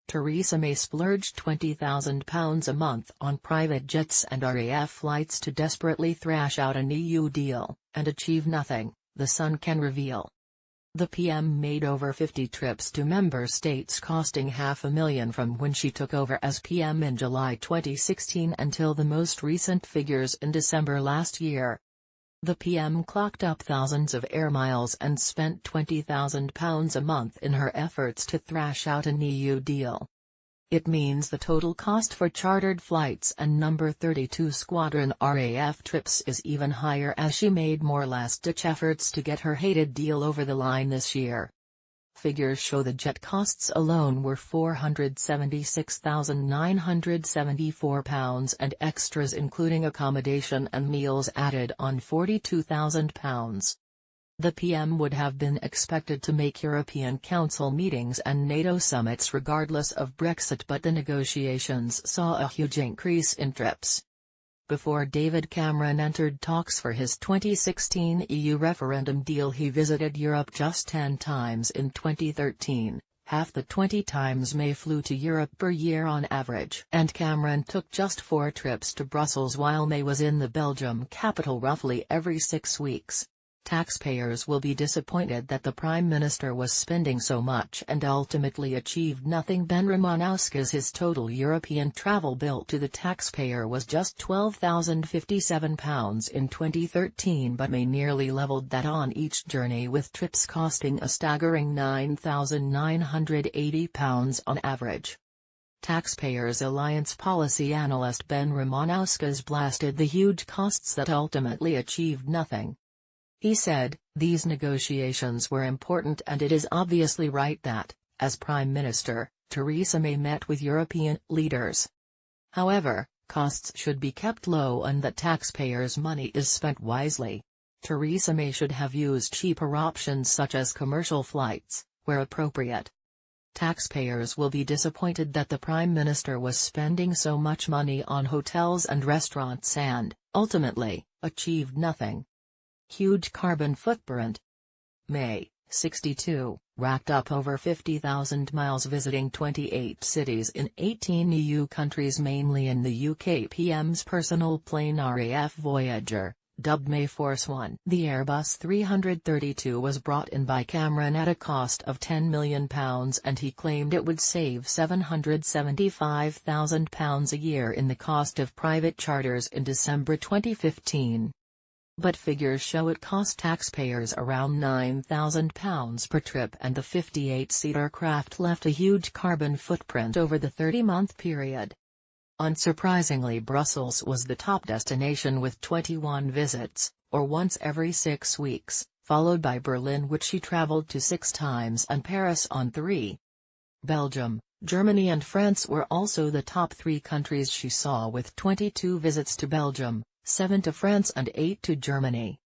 Theresa May splurged £20,000 a month on private jets and RAF flights to desperately thrash out an EU deal, and achieve nothing, The Sun can reveal. The PM made over 50 trips to member states costing £500,000 from when she took over as PM in July 2016 until the most recent figures in December last year. The PM clocked up thousands of air miles and spent £20,000 a month in her efforts to thrash out an EU deal. It means the total cost for chartered flights and No. 32 Squadron RAF trips is even higher, as she made more last-ditch efforts to get her hated deal over the line this year. Figures show the jet costs alone were £476,974 and extras including accommodation and meals added on £42,000. The PM would have been expected to make European Council meetings and NATO summits regardless of Brexit, but the negotiations saw a huge increase in trips. Before David Cameron entered talks for his 2016 EU referendum deal, he visited Europe just 10 times in 2013, half the 20 times May flew to Europe per year on average. And Cameron took just 4 trips to Brussels while May was in the Belgium capital roughly every 6 weeks. Taxpayers will be disappointed that the Prime Minister was spending so much and ultimately achieved nothing. Ben Romanowski's total European travel bill to the taxpayer was just £12,057 in 2013, but May nearly leveled that on each journey, with trips costing a staggering £9,980 on average. Taxpayers Alliance policy analyst Ben Romanowski blasted the huge costs that ultimately achieved nothing. He said, "These negotiations were important, and it is obviously right that, as Prime Minister, Theresa May met with European leaders. However, costs should be kept low and that taxpayers' money is spent wisely. Theresa May should have used cheaper options such as commercial flights, where appropriate. Taxpayers will be disappointed that the Prime Minister was spending so much money on hotels and restaurants and, ultimately, achieved nothing." Huge carbon footprint. May, 62, racked up over 50,000 miles visiting 28 cities in 18 EU countries, mainly in the UK. PM's personal plane RAF Voyager, dubbed May Force One. The Airbus 332 was brought in by Cameron at a cost of £10 million, and he claimed it would save £775,000 a year in the cost of private charters in December 2015. But figures show it cost taxpayers around £9,000 per trip, and the 58-seat aircraft left a huge carbon footprint over the 30-month period. Unsurprisingly, Brussels was the top destination with 21 visits, or once every 6 weeks, followed by Berlin, which she traveled to 6 times, and Paris on 3. Belgium, Germany and France were also the top 3 countries she saw, with 22 visits to Belgium, 7 to France and 8 to Germany.